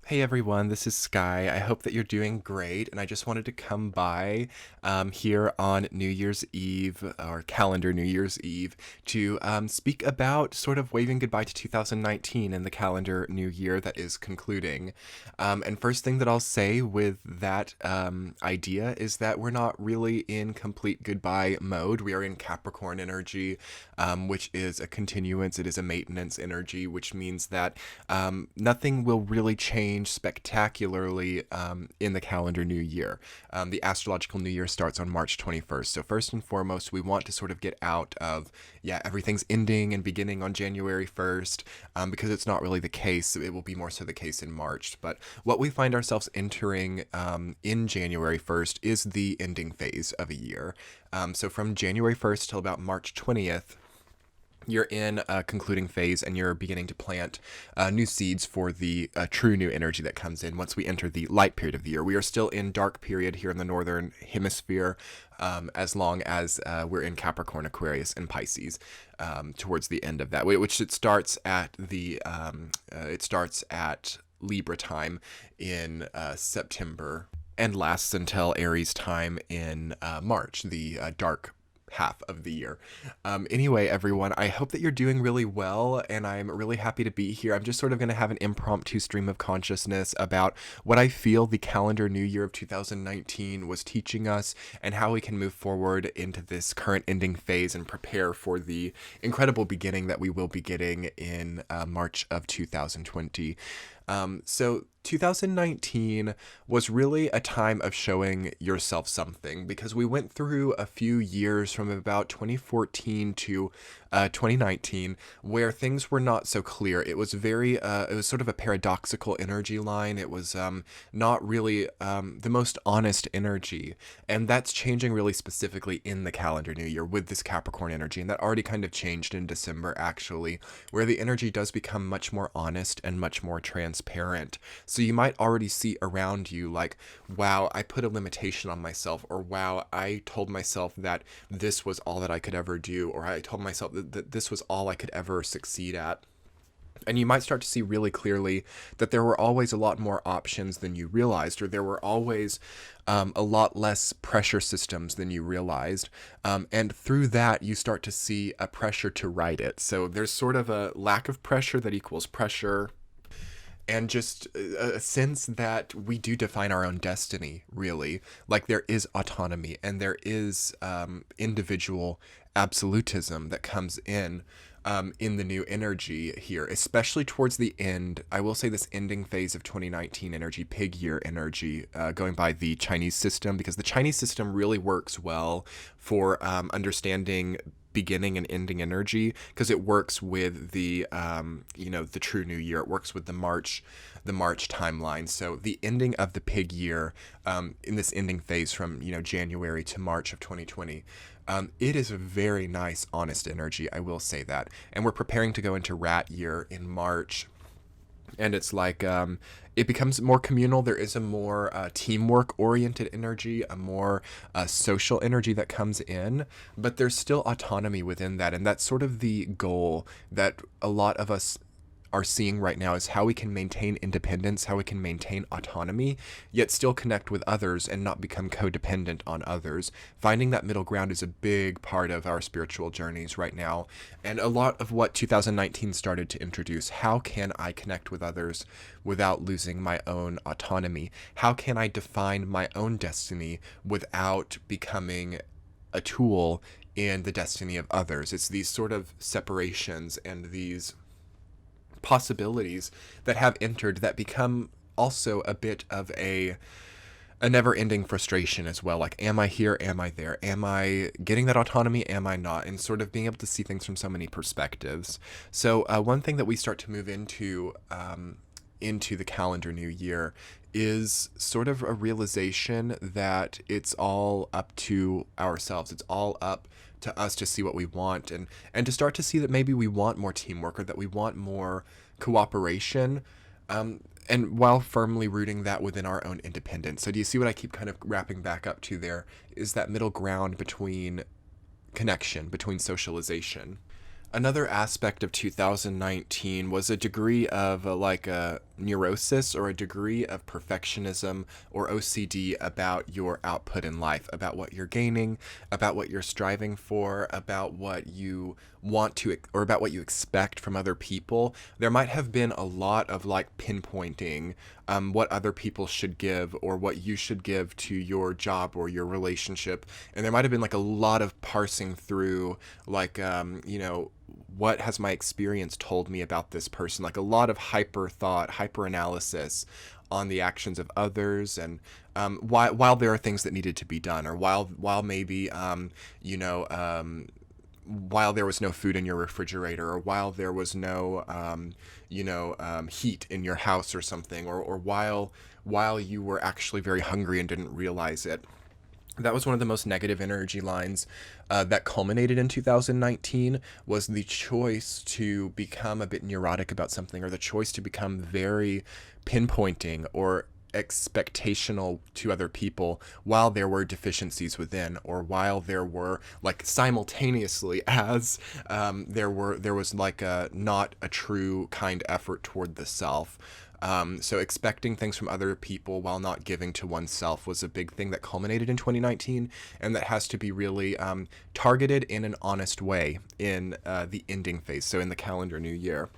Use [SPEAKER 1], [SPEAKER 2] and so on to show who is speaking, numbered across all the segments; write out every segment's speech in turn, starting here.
[SPEAKER 1] Hey everyone, this is Sky. I hope that you're doing great, and I just wanted to come by here on New Year's Eve, or calendar New Year's Eve, to speak about sort of waving goodbye to 2019 and the calendar new year that is concluding. And first thing that I'll say with that idea is that we're not really in complete goodbye mode. We are in Capricorn energy, which is a continuance, it is a maintenance energy, which means that nothing will really change spectacularly in the calendar new year. The astrological new year starts on March 21st. So first and foremost, we want to sort of get out of, everything's ending and beginning on January 1st, because it's not really the case. It will be more so the case in March. But what we find ourselves entering in January 1st is the ending phase of a year. So from January 1st till about March 20th, you're in a concluding phase and you're beginning to plant new seeds for the true new energy that comes in once we enter the light period of the year. We are still in dark period here in the northern hemisphere, as long as we're in Capricorn, Aquarius, and Pisces towards the end of that, which it starts at Libra time in September and lasts until Aries time in March, the dark half of the year. Anyway, everyone, I hope that you're doing really well, and I'm really happy to be here. I'm just sort of going to have an impromptu stream of consciousness about what I feel the calendar new year of 2019 was teaching us and how we can move forward into this current ending phase and prepare for the incredible beginning that we will be getting in March of 2020. So 2019 was really a time of showing yourself something, because we went through a few years from about 2014 to 2019 where things were not so clear. It was it was sort of a paradoxical energy line. It was not really the most honest energy. And that's changing really specifically in the calendar new year with this Capricorn energy. And that already kind of changed in December, actually, where the energy does become much more honest and much more transparent. So you might already see around you like, wow, I put a limitation on myself, or wow, I told myself that this was all that I could ever do, or I told myself that this was all I could ever succeed at. And you might start to see really clearly that there were always a lot more options than you realized, or there were always a lot less pressure systems than you realized. And through that, you start to see a pressure to write it. So there's sort of a lack of pressure that equals pressure, and just a sense that we do define our own destiny, really. Like there is autonomy and there is individual absolutism that comes in the new energy here, especially towards the end. I will say this ending phase of 2019 energy, pig year energy, going by the Chinese system, because the Chinese system really works well for understanding beginning and ending energy, because it works with the the true new year. It works with the March timeline. So the ending of the pig year, in this ending phase from January to March of 2020, it is a very nice honest energy, I will say that. And we're preparing to go into rat year in March, and it's like it becomes more communal. There is a more teamwork oriented energy, a more social energy that comes in, but there's still autonomy within that. And that's sort of the goal that a lot of us are seeing right now, is how we can maintain independence, how we can maintain autonomy, yet still connect with others and not become codependent on others. Finding that middle ground is a big part of our spiritual journeys right now, and a lot of what 2019 started to introduce. How can I connect with others without losing my own autonomy? How can I define my own destiny without becoming a tool in the destiny of others? It's these sort of separations and these possibilities that have entered that become also a bit of a never-ending frustration as well. Like, am I here? Am I there? Am I getting that autonomy? Am I not? And sort of being able to see things from so many perspectives. So one thing that we start to move into the calendar new year is sort of a realization that it's all up to ourselves. It's all up to us to see what we want, and to start to see that maybe we want more teamwork, or that we want more cooperation, and while firmly rooting that within our own independence. So do you see what I keep kind of wrapping back up to there? Is that middle ground between connection, between socialization. Another aspect of 2019 was a degree of like a neurosis or a degree of perfectionism or OCD about your output in life, about what you're gaining, about what you're striving for, about what you want to, or about what you expect from other people. There might have been a lot of like pinpointing what other people should give or what you should give to your job or your relationship. And there might have been like a lot of parsing through, like, what has my experience told me about this person? Like a lot of hyper thought, hyper analysis on the actions of others, and while there are things that needed to be done, or while maybe while there was no food in your refrigerator, or while there was no heat in your house or something, or while you were actually very hungry and didn't realize it. That was one of the most negative energy lines that culminated in 2019, was the choice to become a bit neurotic about something, or the choice to become very pinpointing or expectational to other people while there were deficiencies within, or while there were like simultaneously as there was like a not a true kind effort toward the self. So expecting things from other people while not giving to oneself was a big thing that culminated in 2019, and that has to be really targeted in an honest way in the ending phase, so in the calendar new year.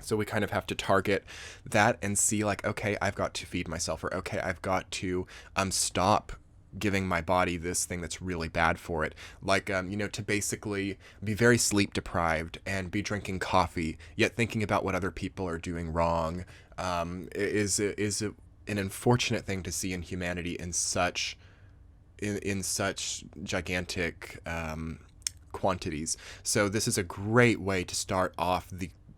[SPEAKER 1] So we kind of have to target that and see like, okay, I've got to feed myself, or okay, I've got to stop giving my body this thing that's really bad for it. Like, to basically be very sleep deprived and be drinking coffee, yet thinking about what other people are doing wrong, is an unfortunate thing to see in humanity in such gigantic quantities. So this is a great way to start off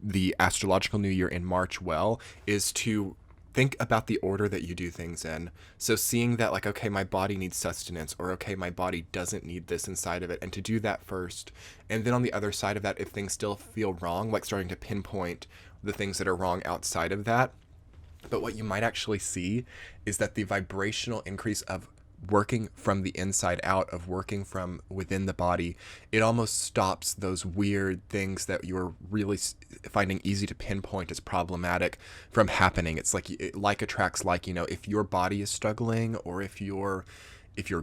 [SPEAKER 1] the astrological new year in March well, is to think about the order that you do things in. So seeing that like, okay, my body needs sustenance, or okay, my body doesn't need this inside of it, and to do that first. And then on the other side of that, if things still feel wrong, like starting to pinpoint the things that are wrong outside of that. But what you might actually see is that the vibrational increase of working from the inside out, of working from within the body, it almost stops those weird things that you're really finding easy to pinpoint as problematic from happening. It's like attracts like, if your body is struggling, or if your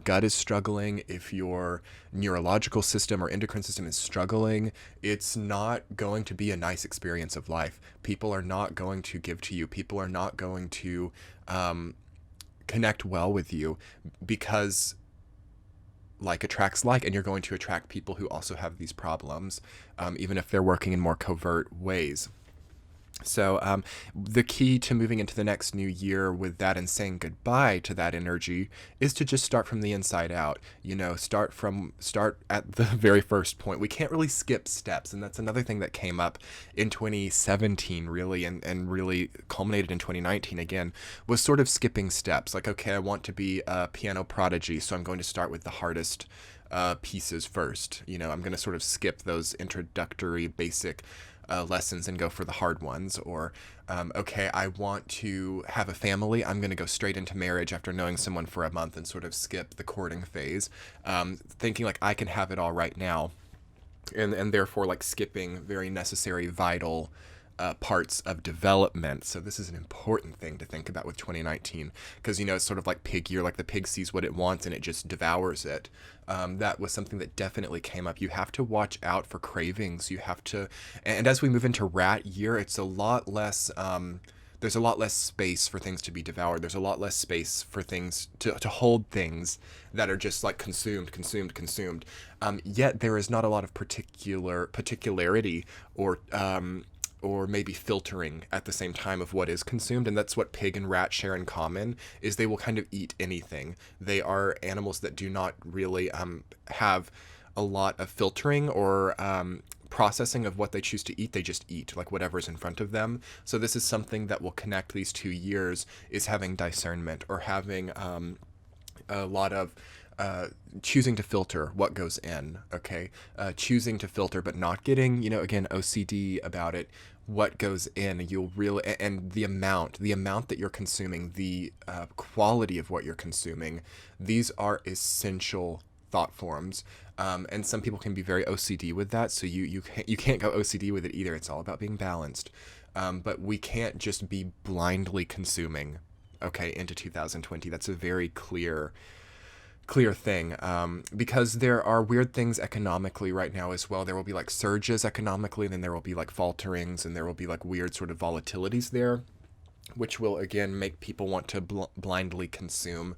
[SPEAKER 1] gut is struggling, if your neurological system or endocrine system is struggling, it's not going to be a nice experience of life. People are not going to give to you. People are not going to connect well with you, because like attracts like, and you're going to attract people who also have these problems, even if they're working in more covert ways. So the key to moving into the next new year with that and saying goodbye to that energy is to just start from the inside out. Start at the very first point. We can't really skip steps, and that's another thing that came up in 2017 really, and really culminated in 2019 again, was sort of skipping steps. Like, okay, I want to be a piano prodigy, so I'm going to start with the hardest pieces first. I'm going to sort of skip those introductory basic lessons and go for the hard ones. Or okay, I want to have a family, I'm going to go straight into marriage after knowing someone for a month, and sort of skip the courting phase, thinking like I can have it all right now, and therefore like skipping very necessary, vital parts of development. So this is an important thing to think about with 2019, because it's sort of like pig year, like the pig sees what it wants and it just devours it. That was something that definitely came up. You have to watch out for cravings. You have to, and as we move into rat year, it's a lot less, there's a lot less space for things to be devoured. There's a lot less space for things to hold things that are just like consumed. Yet there is not a lot of particularity or maybe filtering at the same time of what is consumed. And that's what pig and rat share in common, is they will kind of eat anything. They are animals that do not really have a lot of filtering or processing of what they choose to eat. They just eat like whatever's in front of them. So this is something that will connect these 2 years, is having discernment, or having a lot of choosing to filter what goes in, okay? Choosing to filter, but not getting, again, OCD about it, what goes in. You'll really, and the amount that you're consuming, the quality of what you're consuming, these are essential thought forms. And some people can be very OCD with that, so you can't go OCD with it either. It's all about being balanced. But we can't just be blindly consuming, okay, into 2020. That's a very clear thing, because there are weird things economically right now as well. There will be like surges economically, and then there will be like falterings, and there will be like weird sort of volatilities there, which will again make people want to blindly consume.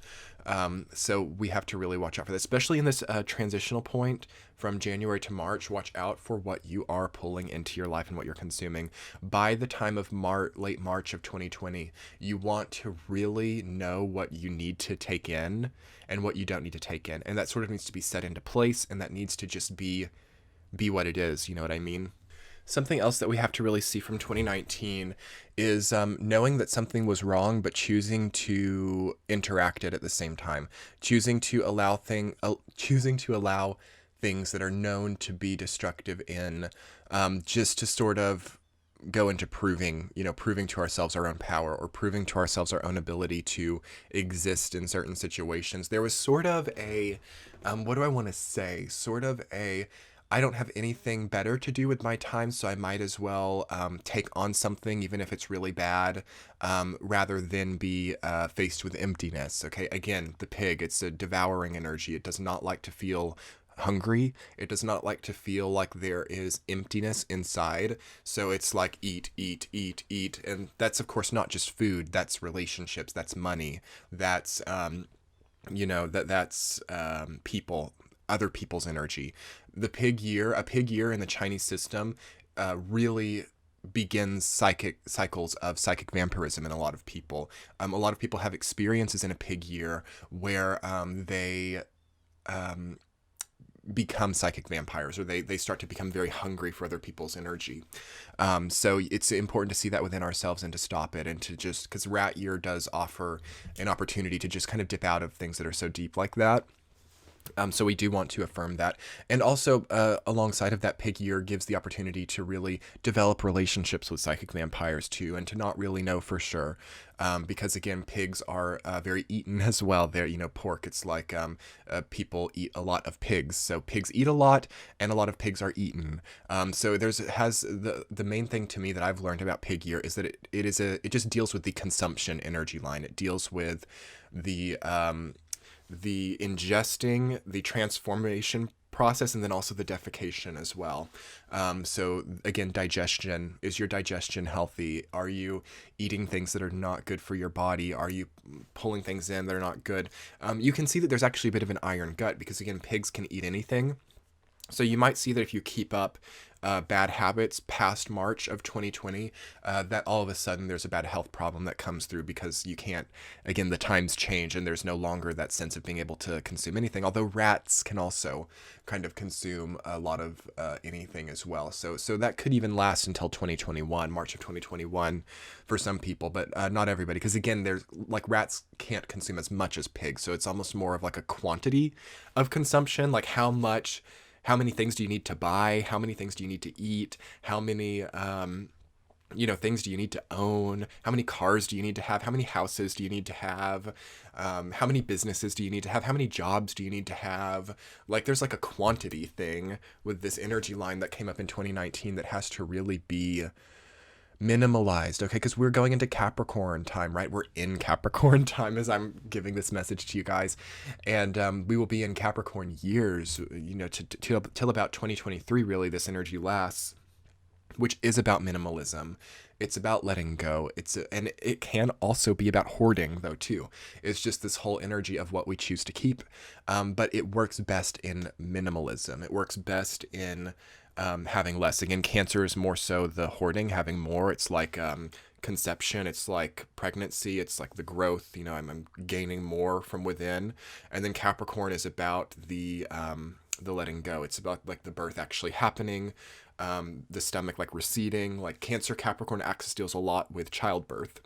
[SPEAKER 1] So we have to really watch out for that, especially in this transitional point from January to March. Watch out for what you are pulling into your life and what you're consuming. By the time of late March of 2020, you want to really know what you need to take in and what you don't need to take in, and that sort of needs to be set into place, and that needs to just be what it is. You know what I mean? Something else that we have to really see from 2019 is knowing that something was wrong, but choosing to interact it at the same time, choosing to allow things that are known to be destructive in, just to sort of go into proving to ourselves our own power, or proving to ourselves our own ability to exist in certain situations. There was sort of a, what do I want to say? Sort of a, I don't have anything better to do with my time, so I might as well take on something, even if it's really bad, rather than be faced with emptiness. Okay, again, the pig, it's a devouring energy. It does not like to feel hungry. It does not like to feel like there is emptiness inside. So it's like eat, eat, eat, eat. And that's, of course, not just food. That's relationships. That's money. That's, that's people, other people's energy. A pig year in the Chinese system really begins cycles of psychic vampirism in a lot of people. A lot of people have experiences in a pig year where they become psychic vampires, or they start to become very hungry for other people's energy. So it's important to see that within ourselves and to stop it, and to just, because rat year does offer an opportunity to just kind of dip out of things that are so deep like that. So we do want to affirm that. And also, alongside of that, pig year gives the opportunity to really develop relationships with psychic vampires too, and to not really know for sure. Because again, pigs are very eaten as well. They're, pork. It's like people eat a lot of pigs. So pigs eat a lot, and a lot of pigs are eaten. So the main thing to me that I've learned about pig year is that it just deals with the consumption energy line. It deals with the ingesting, the transformation process, and then also the defecation as well. So again, digestion. Is your digestion healthy? Are you eating things that are not good for your body? Are you pulling things in that are not good? You can see that there's actually a bit of an iron gut, because again, pigs can eat anything. So you might see that if you keep up bad habits past March of 2020, that all of a sudden there's a bad health problem that comes through, because you can't, again, the times change and there's no longer that sense of being able to consume anything. Although rats can also kind of consume a lot of anything as well. So that could even last until 2021, March of 2021 for some people, but not everybody. Because again, there's like rats can't consume as much as pigs. So it's almost more of like a quantity of consumption, like how many things do you need to buy? How many things do you need to eat? How many, things do you need to own? How many cars do you need to have? How many houses do you need to have? How many businesses do you need to have? How many jobs do you need to have? Like, there's like a quantity thing with this energy line that came up in 2019 that has to really be minimalized, okay? Because we're going into Capricorn time, right? We're in Capricorn time as I'm giving this message to you guys, and we will be in Capricorn years, till about 2023. Really, this energy lasts, which is about minimalism. It's about letting go. And it can also be about hoarding, though, too. It's just this whole energy of what we choose to keep, but it works best in minimalism. It works best in having less. Again, Cancer is more so the hoarding, having more. It's like conception. It's like pregnancy. It's like the growth. I'm gaining more from within. And then Capricorn is about the letting go. It's about like the birth actually happening, the stomach like receding. Like Cancer Capricorn axis deals a lot with childbirth.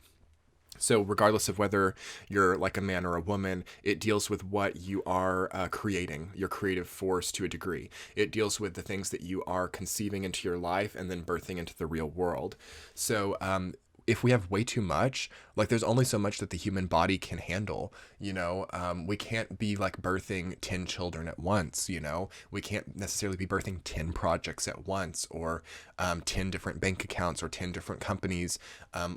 [SPEAKER 1] So regardless of whether you're like a man or a woman, it deals with what you are creating, your creative force to a degree. It deals with the things that you are conceiving into your life and then birthing into the real world. So if we have way too much, like there's only so much that the human body can handle, we can't be like birthing 10 children at once, we can't necessarily be birthing 10 projects at once, or 10 different bank accounts, or 10 different companies,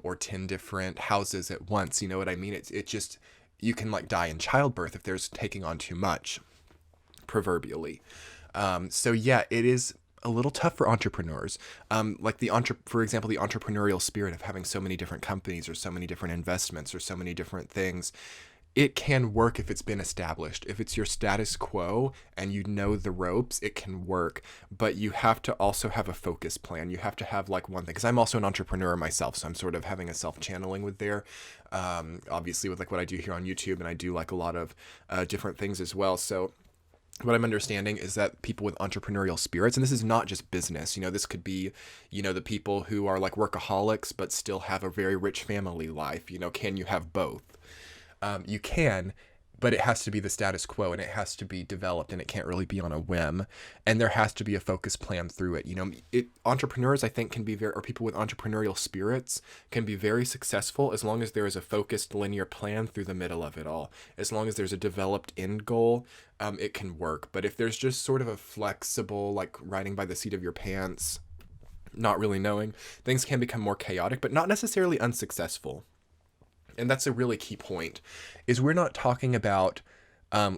[SPEAKER 1] or 10 different houses at once. You know what I mean? It just, you can like die in childbirth if there's taking on too much, proverbially. So yeah, it is a little tough for entrepreneurs. Like for example, the entrepreneurial spirit of having so many different companies, or so many different investments, or so many different things. It can work if it's been established. If it's your status quo and you know the ropes, it can work. But you have to also have a focus plan. You have to have like one thing. Because I'm also an entrepreneur myself, so I'm sort of having a self-channeling with there. Obviously with like what I do here on YouTube, and I do like a lot of different things as well. So what I'm understanding is that people with entrepreneurial spirits, and this is not just business, this could be, the people who are like workaholics but still have a very rich family life. Can you have both? You can, but it has to be the status quo, and it has to be developed, and it can't really be on a whim. And there has to be a focus plan through it. Entrepreneurs, I think, or people with entrepreneurial spirits can be very successful as long as there is a focused linear plan through the middle of it all. As long as there's a developed end goal, it can work. But if there's just sort of a flexible, like riding by the seat of your pants, not really knowing, things can become more chaotic, but not necessarily unsuccessful. And that's a really key point, is we're not talking about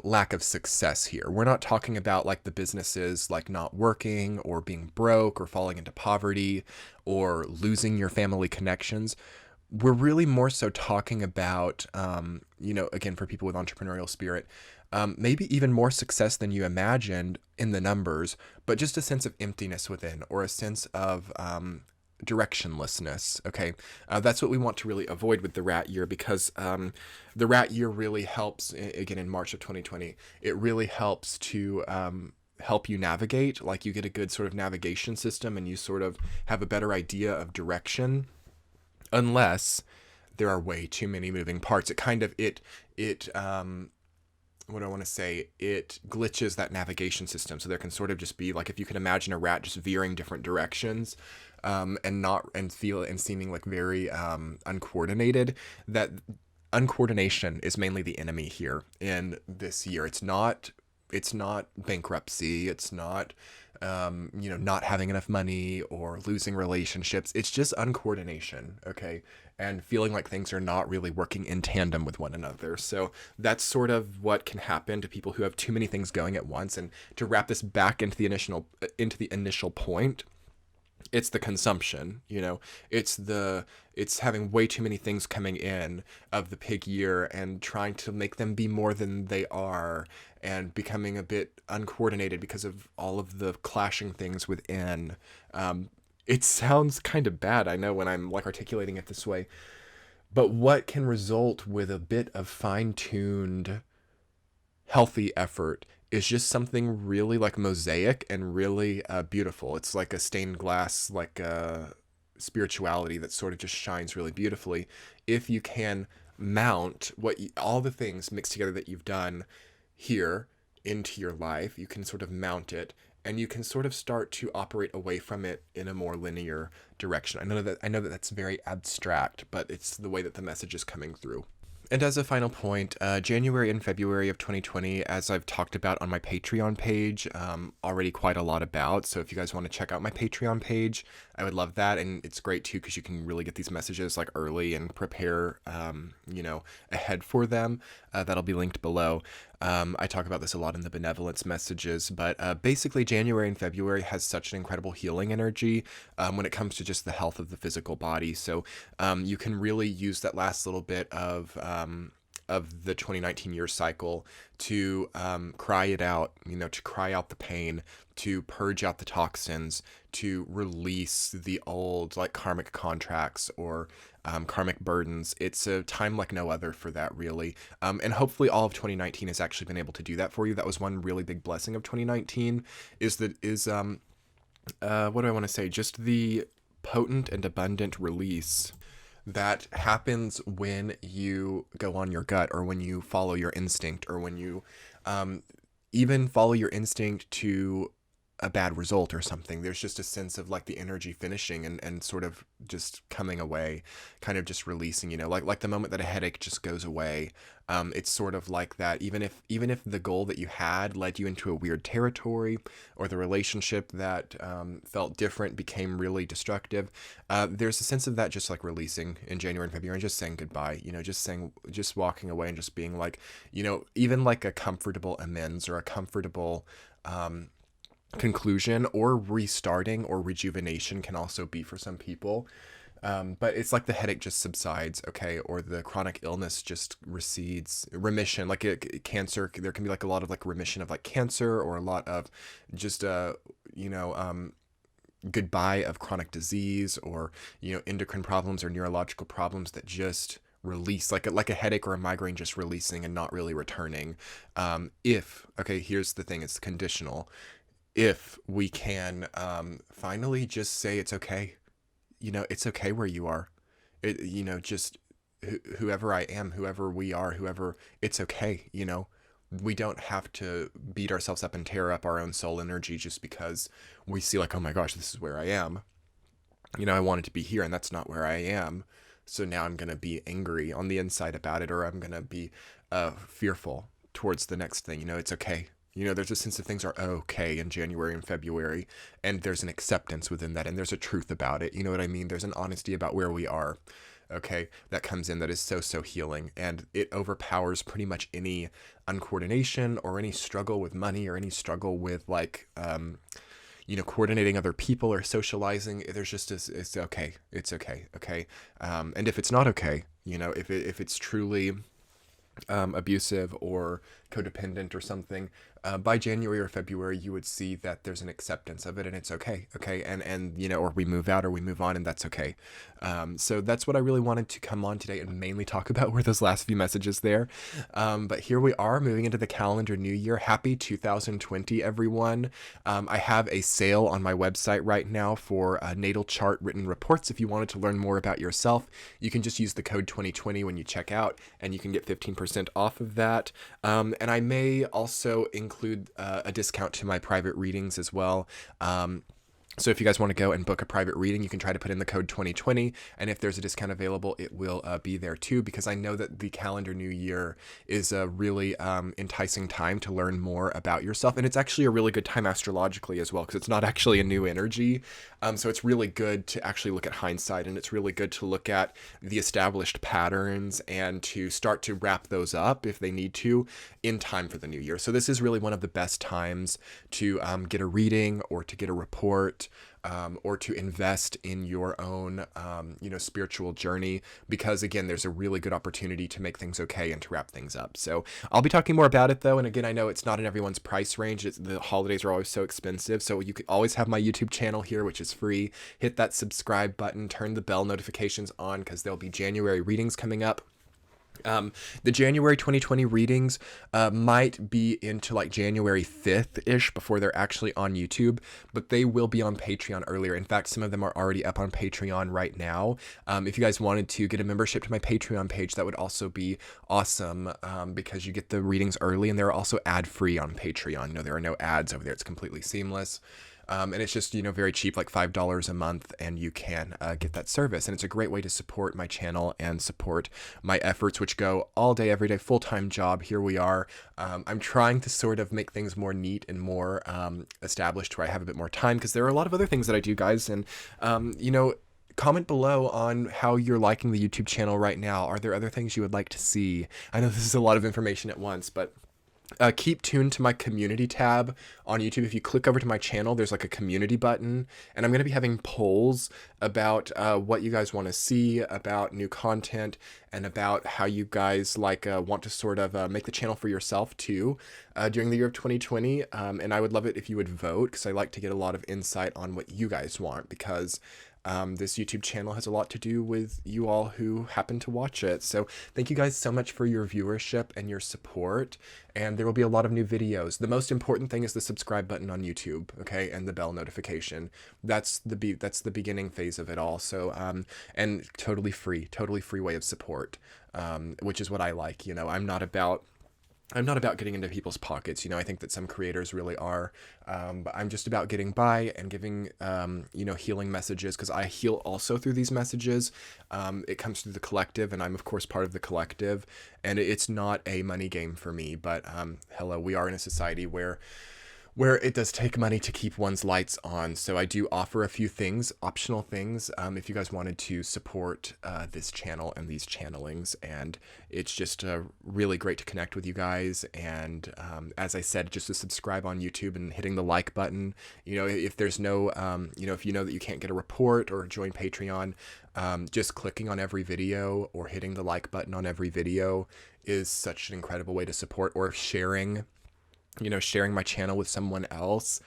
[SPEAKER 1] lack of success here. We're not talking about like the businesses like not working, or being broke, or falling into poverty, or losing your family connections. We're really more so talking about, again, for people with entrepreneurial spirit, maybe even more success than you imagined in the numbers, but just a sense of emptiness within, or a sense of directionlessness. Okay, that's what we want to really avoid with the rat year, because the rat year really helps, again, in March of 2020, it really helps to help you navigate. Like, you get a good sort of navigation system, and you sort of have a better idea of direction, unless there are way too many moving parts. It kind of what I want to say, it glitches that navigation system. So there can sort of just be like, if you can imagine a rat just veering different directions, and seeming like very uncoordinated, that uncoordination is mainly the enemy here in this year. It's not bankruptcy. It's not, not having enough money or losing relationships. It's just uncoordination. Okay. And feeling like things are not really working in tandem with one another. So that's sort of what can happen to people who have too many things going at once. And to wrap this back into the initial point, it's the consumption, it's having way too many things coming in of the pig year, and trying to make them be more than they are, and becoming a bit uncoordinated because of all of the clashing things within. It sounds kind of bad, I know, when I'm like articulating it this way, but what can result with a bit of fine-tuned, healthy effort is just something really like mosaic and really beautiful. It's like a stained glass, like spirituality that sort of just shines really beautifully. If you can mount all the things mixed together that you've done here into your life, you can sort of mount it, and you can sort of start to operate away from it in a more linear direction. I know that that's very abstract, but it's the way that the message is coming through. And as a final point, January and February of 2020, as I've talked about on my Patreon page, already quite a lot about. So if you guys want to check out my Patreon page, I would love that. And it's great too, because you can really get these messages like early and prepare, ahead for them. That'll be linked below. I talk about this a lot in the benevolence messages, but basically January and February has such an incredible healing energy when it comes to just the health of the physical body. So you can really use that last little bit of the 2019 year cycle to cry it out, to cry out the pain, to purge out the toxins, to release the old like karmic contracts or karmic burdens. It's a time like no other for that, really. And hopefully all of 2019 has actually been able to do that for you. That was one really big blessing of 2019 what do I want to say? Just the potent and abundant release that happens when you go on your gut, or when you follow your instinct, or when you even follow your instinct to a bad result or something. There's just a sense of like the energy finishing and sort of just coming away, kind of just releasing, like the moment that a headache just goes away. It's sort of like that. Even if the goal that you had led you into a weird territory, or the relationship that felt different became really destructive, there's a sense of that just like releasing in January and February, and just saying goodbye. Just walking away and just being like, even like a comfortable amends, or a comfortable conclusion, or restarting or rejuvenation can also be for some people. But it's like the headache just subsides, okay, or the chronic illness just recedes, remission, like cancer. There can be like a lot of like remission of like cancer, or a lot of just goodbye of chronic disease, or endocrine problems or neurological problems that just release, like a headache or a migraine just releasing and not really returning. Here's the thing, it's conditional. If we can finally just say it's okay, it's okay where you are. Just whoever I am, whoever we are, whoever, it's okay. We don't have to beat ourselves up and tear up our own soul energy just because we see like, oh my gosh, this is where I am. I wanted to be here and that's not where I am. So now I'm going to be angry on the inside about it, or I'm going to be fearful towards the next thing. It's okay. There's a sense of things are okay in January and February, and there's an acceptance within that, and there's a truth about it. You know what I mean? There's an honesty about where we are, okay, that comes in that is so, so healing, and it overpowers pretty much any uncoordination or any struggle with money or any struggle with like, coordinating other people or socializing. There's just it's okay. It's okay. Okay. And if it's not okay, if it's truly abusive or codependent or something, by January or February, you would see that there's an acceptance of it, and it's okay. Okay. And or we move out or we move on, and that's okay. So that's what I really wanted to come on today and mainly talk about, were those last few messages there. But here we are moving into the calendar new year. Happy 2020, everyone. I have a sale on my website right now for natal chart written reports. If you wanted to learn more about yourself, you can just use the code 2020 when you check out, and you can get 15% off of that. And I may also include a discount to my private readings as well. So if you guys want to go and book a private reading, you can try to put in the code 2020, and if there's a discount available, it will be there too, because I know that the calendar new year is a really enticing time to learn more about yourself, and it's actually a really good time astrologically as well, because it's not actually a new energy. So it's really good to actually look at hindsight, and it's really good to look at the established patterns and to start to wrap those up if they need to in time for the new year. So this is really one of the best times to get a reading, or to get a report, or to invest in your own, spiritual journey, because again, there's a really good opportunity to make things okay and to wrap things up. So I'll be talking more about it though. And again, I know it's not in everyone's price range. The holidays are always so expensive. So you could always have my YouTube channel here, which is free. Hit that subscribe button, turn the bell notifications on, because there'll be January readings coming up. The January 2020 readings might be into like January 5th-ish before they're actually on YouTube, but they will be on Patreon earlier. In fact, some of them are already up on Patreon right now. If you guys wanted to get a membership to my Patreon page, that would also be awesome, because you get the readings early, and they're also ad-free on Patreon. There are no ads over there. It's completely seamless. And it's just, very cheap, like $5 a month, and you can get that service. And it's a great way to support my channel and support my efforts, which go all day, every day, full-time job. Here we are. I'm trying to sort of make things more neat and more established, where I have a bit more time, because there are a lot of other things that I do, guys. And, comment below on how you're liking the YouTube channel right now. Are there other things you would like to see? I know this is a lot of information at once, but keep tuned to my community tab on YouTube. If you click over to my channel, there's like a community button, and I'm going to be having polls about what you guys want to see, about new content, and about how you guys want to sort of make the channel for yourself too during the year of 2020. And I would love it if you would vote, because I like to get a lot of insight on what you guys want, because this YouTube channel has a lot to do with you all who happen to watch it. So thank you guys so much for your viewership and your support. And there will be a lot of new videos. The most important thing is the subscribe button on YouTube, okay, and the bell notification. That's the beginning phase of it all. So and totally free way of support, which is what I like. I'm not about I'm not about getting into people's pockets. I think that some creators really are. But I'm just about getting by and giving, healing messages, because I heal also through these messages. It comes through the collective, and I'm, of course, part of the collective. And it's not a money game for me. But hello, we are in a society where it does take money to keep one's lights on. So I do offer a few things, optional things, if you guys wanted to support this channel and these channelings. And it's just really great to connect with you guys. And as I said, just to subscribe on YouTube and hitting the like button. If there's no, if you know that you can't get a report or join Patreon, just clicking on every video or hitting the like button on every video is such an incredible way to support, or sharing my channel with someone else.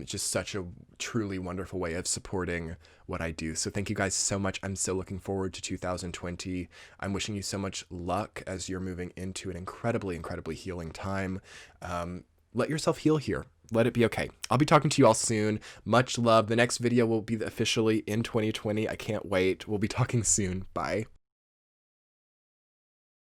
[SPEAKER 1] Just such a truly wonderful way of supporting what I do. So thank you guys so much. I'm so looking forward to 2020. I'm wishing you so much luck as you're moving into an incredibly, incredibly healing time. Let yourself heal here. Let it be okay. I'll be talking to you all soon. Much love. The next video will be officially in 2020. I can't wait. We'll be talking soon. Bye.